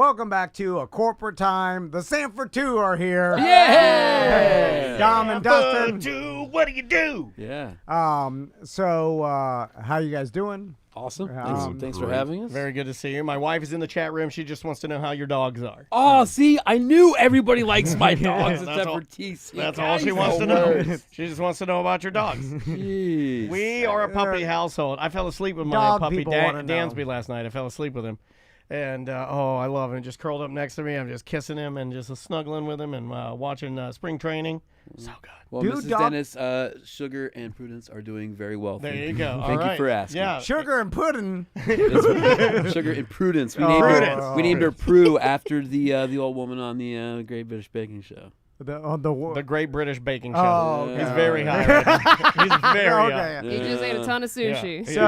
Welcome back to A Corporate Time. The Sanford Two are here. Yeah! Dom and Dustin. Sanford Two, what do you do? Yeah. So how you guys doing? Awesome. Thanks for great. having us. Very good to see you. My wife is in the chat room. She just wants to know how your dogs are. Oh, see, I knew everybody likes my dogs That's except all- for TC. That's all she wants to know. She just wants to know about your dogs. Jeez. We are a puppy household. I fell asleep with my Dog puppy people wanna know. Dansby last night. I fell asleep with him. And, I love him. Just curled up next to me. I'm just kissing him and just snuggling with him and watching spring training. So good. Well, Dude, Mrs. dog- Dennis, Sugar and Prudence are doing very well. There Thank you go. All Thank you right. for asking. Yeah. Sugar and pudding. Sugar and Prudence. Prudence. We named her Prue after the old woman on the Great British Baking Show. The Great British Baking Show. Oh, okay. He's very high right now. He's very high. Okay. You just ate a ton of sushi. So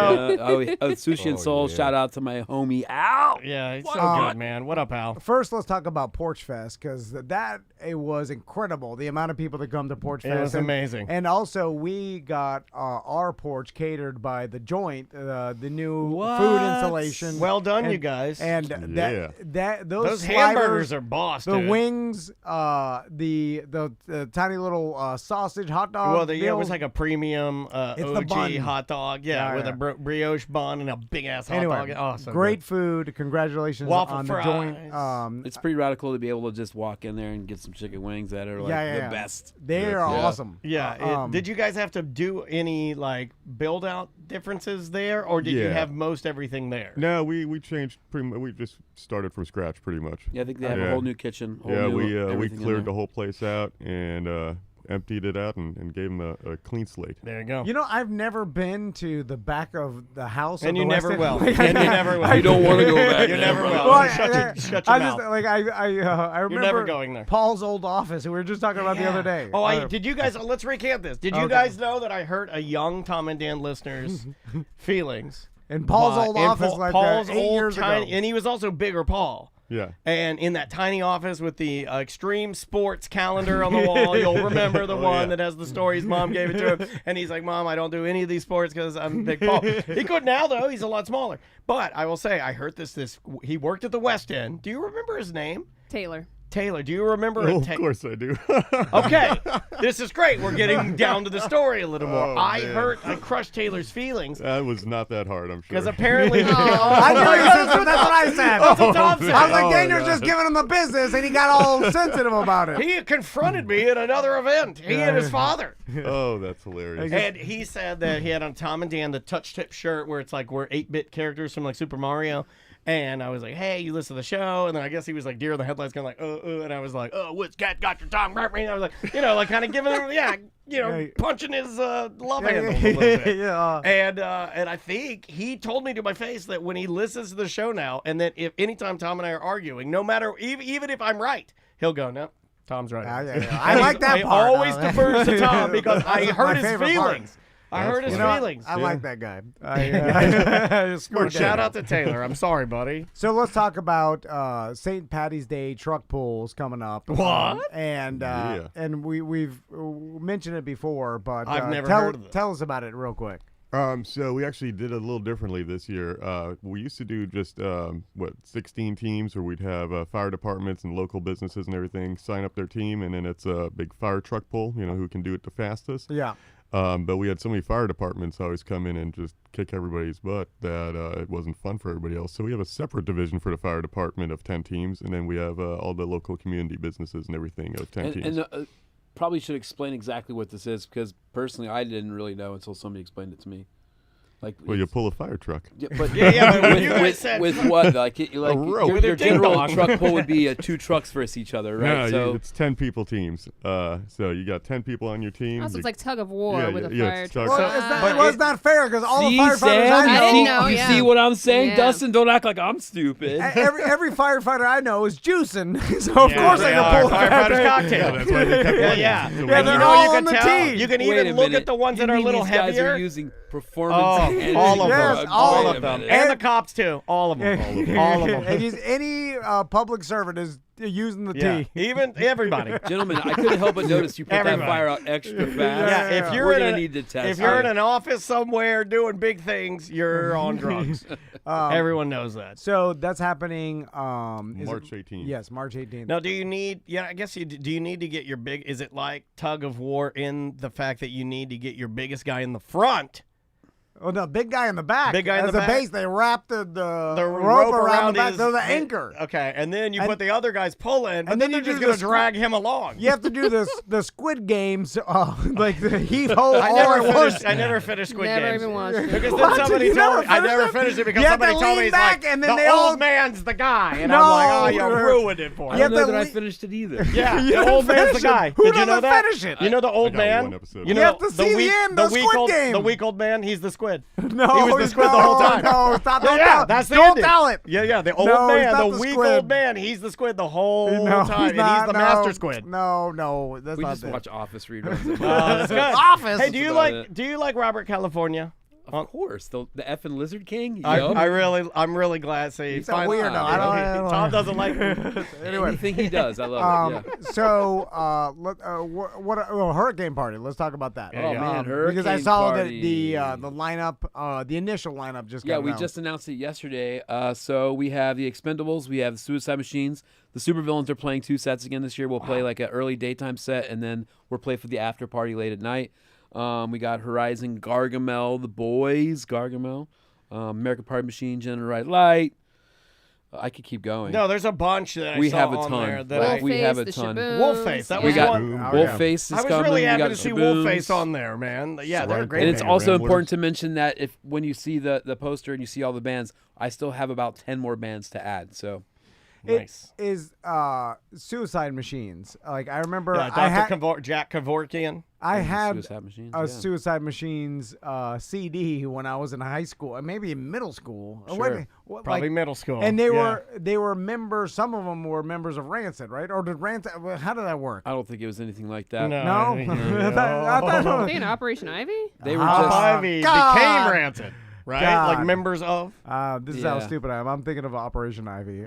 Sushi and Soul. yeah. Shout out to my homie Al. Yeah, he's so What? good, man. What up, Al? first, let's talk about Porch Fest because it was incredible. The amount of people that come to Porch Fest. It was amazing. And also, we got our porch catered by The Joint, the new What? food installation. Well done, And- you guys. And Yeah. those sliders, hamburgers are boss, the dude. wings, the tiny little sausage hot dog. Well, it meals. was like a premium It's the OG bun. hot dog, Yeah, with yeah. a brioche bun and a big ass hot Anyway, dog. Awesome. great food. Congratulations Waffle on fries. The Joint. It's pretty radical to be able to just walk in there and get some chicken wings that are like the best. They are awesome. Yeah. Did you guys have to do any like build out differences there, or did you Yeah. have most everything there? No, we changed pretty much. We just started from scratch pretty much. Yeah, I think they have a Yeah. whole new kitchen. Yeah, we everything in cleared there. the whole place out and emptied it out and gave them a clean slate. There you go. You know, I've never been to the back of the house. And of you the never West will. End. And you never will. You don't want to go back. You there, never brother. will. Well, Shut your I mouth. just like I remember never going there. Paul's old office. We were just talking about the other day. Oh, did you guys? Let's recant this. Did you Okay. guys know that I hurt a young Tom and Dan listener's feelings? in Paul's old in office, Paul's 8 old years tiny, ago. and he was also bigger Paul. Yeah. And in that tiny office with the extreme sports calendar on the wall, you'll remember the one that has the stories. Mom gave it to him, and he's like, "Mom, I don't do any of these sports because I'm big Paul." He could now though; he's a lot smaller. But I will say, I heard this. He worked at the West End. Do you remember his name? Taylor. Taylor. Do you remember? Oh, of course I do. Okay, this is great. We're getting down to the story a little more. Oh, I man. crushed Taylor's feelings That was not that hard, I'm sure. because apparently. I knew he said something. That's what I said. That's what Tom said. I was like, Oh, Daniel's God. just giving him the business, and he got all sensitive about it. He confronted me at another event. He and his father. Oh, that's hilarious. And he said that he had on Tom and Dan the touch tip shirt where it's like we're 8-bit characters from like Super Mario. And I was like, hey, you listen to the show? And then I guess he was like deer in the headlights, kind of like, and I was like, what's got your tongue? And I was like, like kind of giving him, punching his love handle a little bit. Yeah. And I think he told me to my face that when he listens to the show now, and that if anytime Tom and I are arguing, no matter, even if I'm right, he'll go, no, Tom's right. Yeah. I like that I part. always defers to Tom because I That's hurt my his favorite part. feelings. I hurt his You know, feelings. I like that guy. Well, shout out to Taylor. I'm sorry, buddy. So let's talk about St. Patty's Day truck pulls coming up. What? And Yeah. and we've mentioned it before, but I've never heard of this. Tell us about it real quick. So we actually did it a little differently this year. We used to do just 16 teams, where we'd have fire departments and local businesses and everything sign up their team, and then it's a big fire truck pull. Who can do it the fastest. Yeah. But we had so many fire departments always come in and just kick everybody's butt that it wasn't fun for everybody else. So we have a separate division for the fire department of 10 teams, and then we have all the local community businesses and everything of 10 teams. And probably should explain exactly what this is because personally I didn't really know until somebody explained it to me. Like, Well, you pull a fire truck. yeah, but Yeah, but you guys said with what? Like rope. your, With your a ding general dong. truck pull would be 2 trucks versus each other, right? No, it's 10 people teams. So you got 10 people on your team. Also, You- it's like tug of war Yeah, with a yeah, fire it's truck. tug- Well, So- it's not, but well, it's not fair because all See, the firefighters Sam, I know. didn't know, you yeah. see what I'm saying? Yeah. Dustin, don't act like I'm stupid. every firefighter I know is juicing, so of course they can pull a firefighter's fat cocktail. That's why they kept winning. Yeah. So And we- they're you know all you on can the tell. team. You can Wait even a look minute. at the ones that You are a mean little these guys heavier. are using performance. Oh All of Yes, them. all All of them. And the cops, too. All of them. All of them. And any public servant is using the Yeah. T. Even everybody. Gentlemen, I couldn't help but notice you put that Everybody. fire out extra fast. Yeah, if you're We're in gonna a- need to test. If you're in it. an office somewhere doing big things, you're on drugs. Everyone knows that. So that's happening. March 18th. Yes, March 18th. Now, do you need? Yeah, I guess do you need to get your big? Is it like tug of war in the fact that you need to get your biggest guy in the front? Oh no, big guy in the back. Big guy in As the a back? base, they wrap the rope around the back. his- They're the anchor. Okay, and then you And- put the other guys pulling, but and then then you're you just do going to the drag him along. You have to do the Squid Games, like the heave ho. I all never at once. finished. I never finished Squid Never Games. even watched it. Because What? then somebody You told never me I never finished it? finished it because You have to somebody told me lean it's back like and then the they old all- man's the guy, and No, I'm like, oh, you you're- ruined it for I me. You don't have know to that I le- finished it either. Yeah, You the didn't old man's the finish it. guy. Who Did you know doesn't that? finish it? You know the old I got man. one episode. You You know have to see the end, the weak Squid old, Game. The weak old man. He's the squid. No, he was the he's squid the not. whole time. No, stop. Don't Yeah, tell it. that's the Don't ending. tell it. Yeah, the old No, he's man, not the the weak squid. old man. He's the squid the whole No, time, and not. he's the No. master squid. No, that's We not just it. watch Office reruns. That's good. Office. Hey, do you about like it. do you like Robert California? Of course, the effing Lizard King. I'm Yup. really glad. See, He's a weirdo. I don't- Tom doesn't like him. Anyway, Anything he does, I love it. Yeah. so Hurricane Party. Let's talk about that. Oh, man, because I Hurricane saw Party. the lineup, the initial lineup just Yeah, got we announced. just announced it yesterday. So we have the Expendables, we have the Suicide Machines. The Supervillains are playing 2 sets again this year. We'll play like an early daytime set, and then we'll play for the after party late at night. We got Horizon, Gargamel, the boys, Gargamel, American Party Machine, General Right Light. I could keep going. No, there's a bunch that we I saw have a on ton. there that Like, I, we have a the ton. Shaboons. Wolfface, that We was got one. Oh, Wolfface I is was coming. really we happy got to see Shaboons. Wolfface on there, man. Yeah, they're a great And it's band. also Ramblers. important to mention that if when you see the poster and you see all the bands, I still have about 10 more bands to add. So Nice. It is Suicide Machines. Like I remember, Yeah, I had Jack Kevorkian. I had Suicide Machines. a yeah. Suicide Machines CD when I was in high school, maybe in middle school. Sure. Probably middle school. And Yeah. they were members. Some of them were members of Rancid, right? Or did Rancid? How did that work? I don't think it was anything like that. No, I thought- Thinking Operation Ivy? They were Top just Ivy God. became Rancid, right? God. Like members of. This is how Yeah. stupid I am. I'm thinking of Operation Ivy.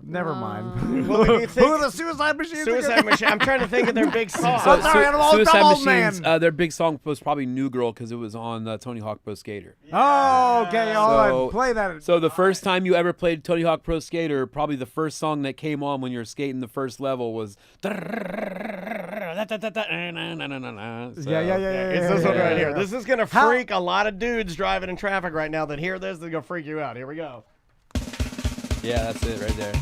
Never mind. Well, you Who think- are the Suicide Machines? Suicide again? Machine. I'm trying to think of their big song. So- sorry, I'm old- Suicide I'm old Machines. man. Their big song was probably "New Girl" because it was on Tony Hawk Pro Skater. Oh, okay. All right. So- Play that. So the first time you ever played Tony Hawk Pro Skater, probably the first song that came on when you were skating the first level was. So- Yeah. It's this one right yeah. here. This is gonna How- freak a lot of dudes driving in traffic right now that hear this. They're gonna freak you out. Here we go. Yeah, that's it right there.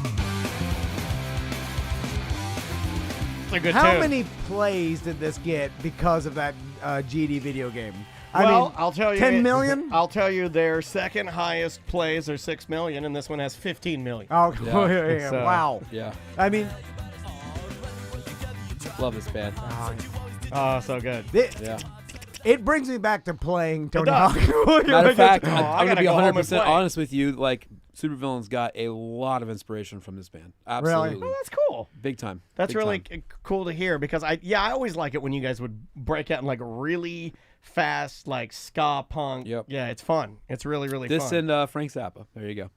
It's a good How tune. many plays did this get because of that GD video game? Well, I'll tell you. 10 million? I'll tell you their second highest plays are 6 million, and this one has 15 million. Oh, Yeah. yeah. So- Wow. Yeah, I mean, love this band. Oh, so good. Yeah. it brings me back to playing Tony does. Hawk. Matter of fact, I I'm gotta gonna be go home and 100% play. honest with you. Like, Supervillains got a lot of inspiration from this band. Absolutely, Well, that's cool. big time. That's Big really time. cool to hear because I always like it when you guys would break out in like really fast like ska punk. Yep. Yeah, it's fun. It's really This fun. and Frank Zappa. There you go.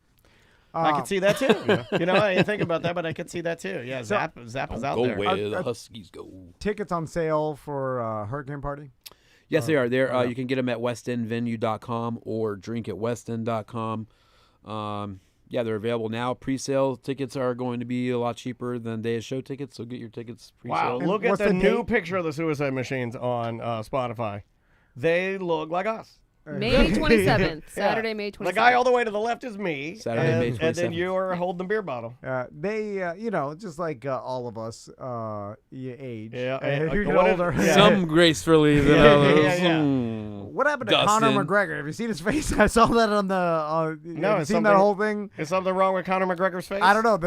I could see that too. You know, I didn't think about that, but I could see that too. Yeah, Zappa's out Go there. where the Huskies go. Tickets on sale for Hurricane Party. Yes, they are. There, you can get them at westendvenue.com or drinkatwestend.com. Yeah, they're available now. Pre-sale tickets are going to be a lot cheaper than day of show tickets, so get your tickets pre-sale. Wow, look at what's the the new date? picture of the Suicide Machines on Spotify. They look like us. May 27th. Saturday, May 27th. The guy all the way to the left is me. Saturday, May and then 27th. you're holding the beer bottle. They, just like all of us, you age. Yeah, You get what is- older. yeah. Some gracefully than Yeah, others. yeah. What happened to Conor Dustin. McGregor? Have you seen his face? I saw that on the. No, have you it's seen that something- whole thing? Is something wrong with Conor McGregor's face? I don't know.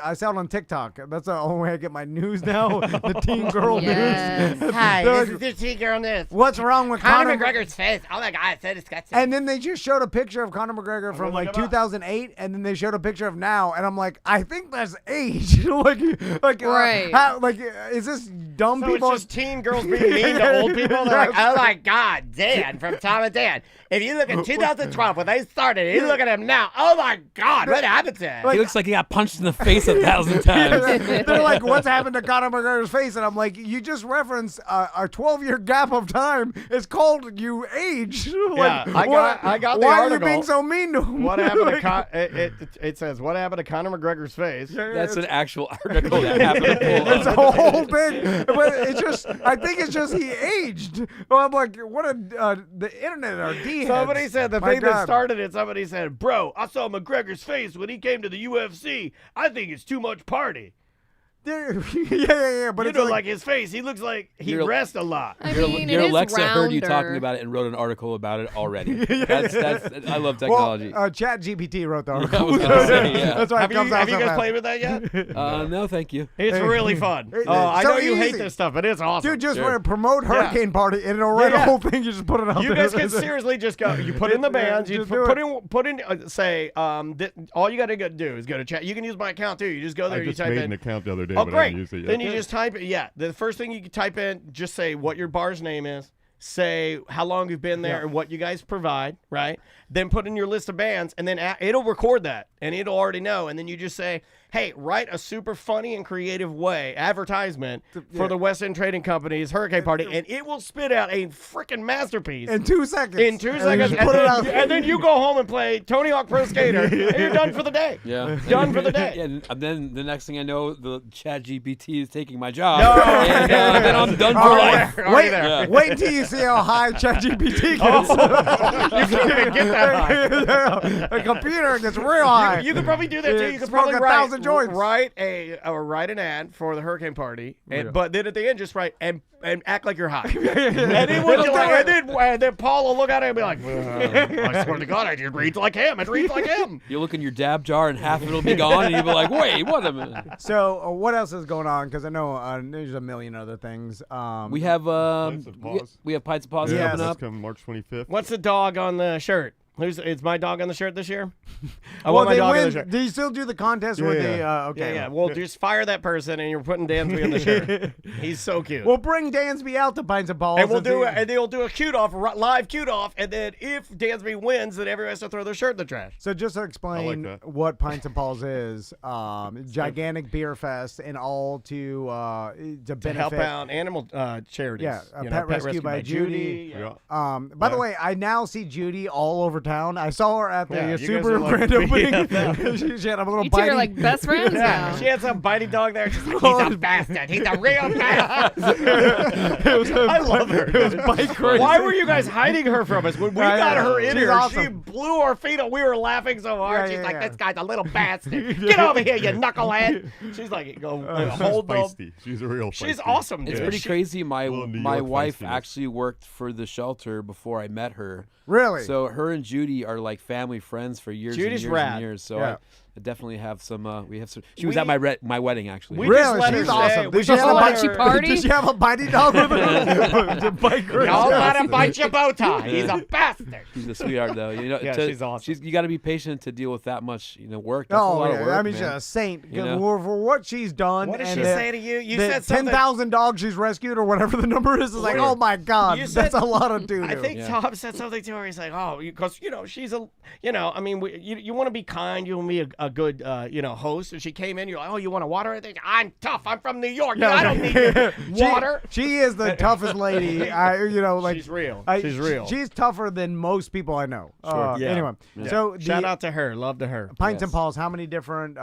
I saw it on TikTok. That's the only way I get my news now. The teen girl Yes. news. Hi, They're this like, is the T-girl news. What's wrong with Conor Conor McGregor's face. Oh my God, it's so disgusting. And then they just showed a picture of Conor McGregor from gonna like look him up. 2008, and then they showed a picture of now, and I'm like, I think that's age. like, Right. is this dumb So people. it's just teen girls being mean to old people. They're like, oh my God, Dan from Tom and Dan. If you look at 2012 when they started, you look at him now. Oh my God, what happened to him? He looks like he got punched in the face 1,000 times. They're like, what's happened to Conor McGregor's face? And I'm like, you just referenced a 12-year gap of time. It's called you age. Like, Yeah, I got the why article. are you being so mean to him? What happened to it says, what happened to Conor McGregor's face? That's an actual article that happened to pull It's a up. whole thing, but it's just. I think it's just he aged. Well, I'm like, what a the internet are D. Somebody said the My thing that God. started it. Somebody said, "Bro, I saw McGregor's face when he came to the UFC. I think it's too much party." yeah. But you it's know, like his face, he looks like he You're- rests a lot. I Your, mean, your it is Alexa heard you rounder. talking about it and wrote an article about it already. That's I love technology. Well, Chat GPT wrote the I article. was gonna say, yeah. That's why Have it you, comes out have you so guys fast. played with that yet? No, thank you. It's really fun. It- Oh, I so know you hate easy. this stuff, but it's awesome. Dude, just Sure. promote Hurricane Party and it'll write Yeah. a whole thing. You just put it out You there. guys can seriously just go. You put in the bands. You Just put in. Say. All you got to do is go to chat. You can use my account too. You just go there. I You just type made in. an account the other day, Oh, but I great. haven't used it yet. Then you just type it. Yeah. The first thing you can type in, just say what your bar's name is. Say how long you've been there and what you guys provide, right? Then put in your list of bands, and then it'll record that, and it'll already know. And then you just say, hey, write a super funny and creative way advertisement for the West End Trading Company's Hurricane Party, and it will spit out a freaking masterpiece. in 2 seconds. In 2 seconds, Put it out. and then you go home and play Tony Hawk Pro Skater, and you're done for the day. Yeah. Done for the day. Yeah, and then the next thing I know, the Chat GPT is taking my job, No. and then I'm done for Oh, life. Already there. Wait until you see how high ChatGPT gets. You can't even get that high. The computer gets real high. You could probably do that too. You could Smoke probably 1,000 joints. write an ad for the Hurricane Party, but then at the end just write and act like you're high. and then we'll It'll like, do it. and then Paul will look at it and be like, I swear to God, I just read like him. It reads like him. You look in your dab jar and half of it'll be gone, and you'll be like, wait, what a minute. So, what else is going on? Because I know there's a million other things. We have Pints of Paws. we have Pints of Paws Yes. coming That's up. coming March 25th. What's the dog on the shirt? Is my dog on the shirt this year? I Well, want my they dog on the win. shirt. Do you still do the contest where Yeah. they? Yeah, Okay. yeah. Well, just fire that person, and you're putting Dansby on the shirt. He's so cute. We'll bring Dansby out to Pints of Balls. And we'll do see- it, and they'll do a cute off, live cute off, and then if Dansby wins, then everyone has to throw their shirt in the trash. So just to explain that. what Pints and Paws is, gigantic beer fest, and all to To benefit. help out animal charities. Yeah, You know, Pet Rescue by Judy. Yeah. Yeah. By the way, I now see Judy all over town. I saw her at the Yeah, you guys Subaru are like grand opening. BFF. she had a little You two are bitey. like best friends Yeah, now. she had some bitey dog there. She's like, he's a bastard. He's a real bastard. I love her. It was bike crazy. Why were you guys hiding her from us? When we I got know. her in She's here, awesome. she blew our feet up. We were laughing so hard. Yeah, She's yeah, like, yeah. this guy's a little bastard. Get over here, you knucklehead. She's like, go She's hold them. feisty. She's a real She's feisty. awesome, dude. It's pretty She- crazy. My Little New my York wife feistiness. actually worked for the shelter before I met her. Really? So her and Judy are like family friends for years Judy's and years rad. and years. So Yeah. I definitely have some. We have some. She was We- at my wedding actually. We Really? just let her She's stay. awesome. We Did she just have a let bite- She her- party? Did she have a bitey dog with her? To bite crazy. Don't let him bite your bow tie. He's a bastard. She's a sweetheart though. You know, Yeah, she's awesome. You got to be patient to deal with that much work. That's a Oh, lot yeah. of work. I mean, she's man. a saint You know? for what she's done. What did and she the- say to you? You the said something. 10,000 dogs she's rescued or whatever the number is. It's like, Weird. oh my God, You that's said- a lot of doo-doo. I think Yeah. Tom said something to her. He's like, oh, because, she's a, I mean, you want to be kind. You want to be a good, host. And she came in. You're like, oh, you want a water? I think, I'm tough. I'm from New York. I don't need your water. She is the toughest lady. She's real. I- She's real. She's tougher than most people I know. Yeah. Anyway, Yeah. so Shout the out to her. Love to her. Pints and Yes. Paws, how many different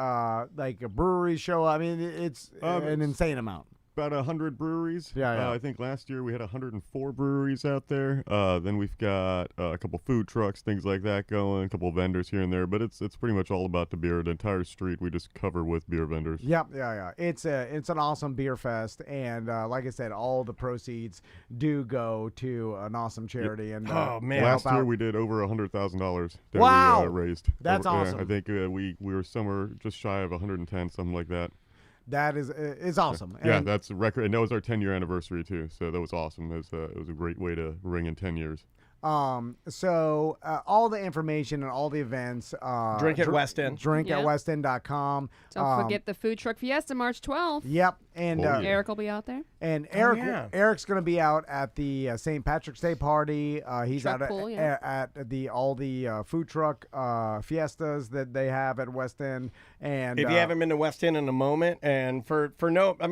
breweries show up? I mean, it's an it's- insane amount. About 100 breweries. Yeah. I think last year we had 104 breweries out there. Then we've got a couple food trucks, things like that going, a couple vendors here and there. But it's pretty much all about the beer. The entire street we just cover with beer vendors. Yep, yeah. It's an awesome beer fest, and like I said, all the proceeds do go to an awesome charity. And Oh, man. to help Last year out. we did over $100,000 that Wow. we raised. That's yeah, awesome. I think we were somewhere just shy of 110, something like that. That is awesome. Yeah, And- that's a record, and that was our 10-year anniversary too. So that was awesome. It was a great way to ring in 10 years. So all the information and all the events. Drink at West End. Drink at Yep. westend.com. Don't forget the Food Truck Fiesta, March 12th. Yep. And Oh, yeah. Eric will be out there. and Oh, Eric yeah. Eric's going to be out at the St. Patrick's Day party. He's Truck out pool, at all the food truck fiestas that they have at West End. And If you haven't been to West End in a moment, and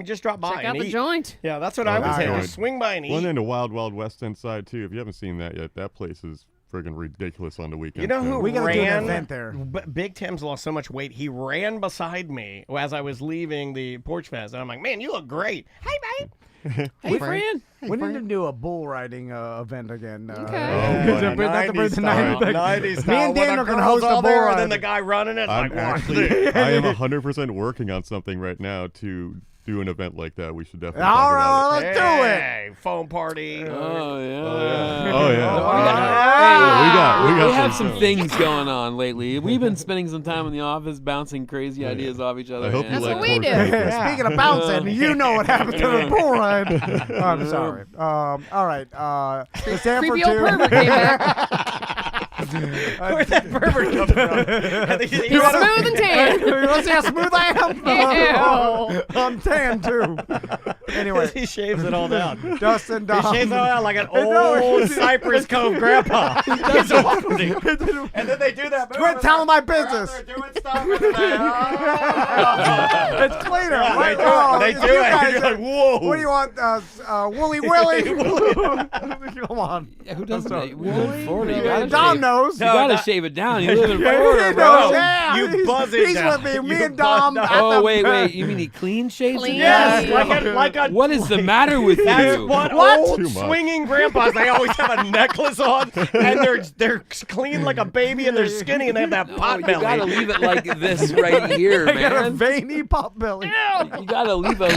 just drop by Check and out the eat. joint. Yeah, that's what I would that's say. good. Just swing by and eat. Well, and then the Wild Wild West End side too. If you haven't seen that yet, that place is friggin' ridiculous on the weekend. You know who We gotta do an ran? event there. Big Tim's lost so much weight. He ran beside me as I was leaving the Porch Fest, and I'm like, "Man, you look great." Hey, mate. Hey, Fran. we need to do a bull riding event again. Okay. Oh, to bring- not to bring the 90s back. 90s Me and Dan are going gonna to host a bull there, ride. and then the guy running it. I'm Like, watch actually, this. I am 100% working on something right now to do an event like that. We should definitely All talk right, about it. let's do it. Hey, phone party. Oh yeah. Oh yeah. We we got have some some things going on lately. We've been spending some time in the office bouncing crazy ideas off each other. I hope you and, That's like what we pork do. bacon. Speaking of bouncing, you know what happened to the bull ride. I'm sorry. All right. The Sanford Creepy old Two. pervert came back. Where'd that pervert come from? He's smooth and tan. You want to see how smooth I am? Ew. I'm tan too. Anyway, He shaves it all down. Dustin, He Dom. shaves it all down like an know. old Cypress Cove grandpa. He's walking. And then they do that. move, Quit and telling my they're out business. there doing stuff, and then they- It's cleaner. Yeah, right? they do it. They it's do you it. guys You're that- like, whoa. What do you want? Wooly Willy? Come on. Yeah, who doesn't? sorry. We live in Florida. You Yeah, gotta Dom shave. knows. You gotta not- shave it down. You live in He Florida, knows, bro. yeah. You buzz it He's down. with me. Me You and Dom. buzz at down. Oh the- wait. You mean he clean shaves Clean. it? Yes, Yeah. like a What is the matter with That's you? what, What? old Too much. swinging grandpas. They always have a necklace on, and they're clean like a baby, and they're skinny, and they have that Oh, pot you belly. gotta leave it like this right here, I got a man. veiny pop belly. You gotta leave a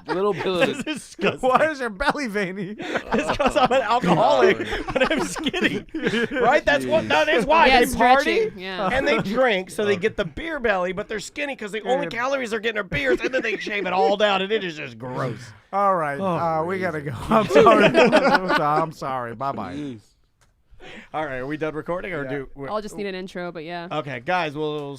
little bit of It's it. disgusting. Why is your belly veiny? It's because I'm an alcoholic, but I'm skinny. Right? That is why Yeah, they party stretching, yeah. and they drink, so they get the beer belly, but they're skinny because the only calories they're getting are beers, and then they shave it all down, and it is just gross. All right. We got to go. I'm sorry. I'm sorry. Bye-bye. Jeez. All right, are we done recording, or Yeah. do? I'll just need an intro, but yeah. Okay, guys, we'll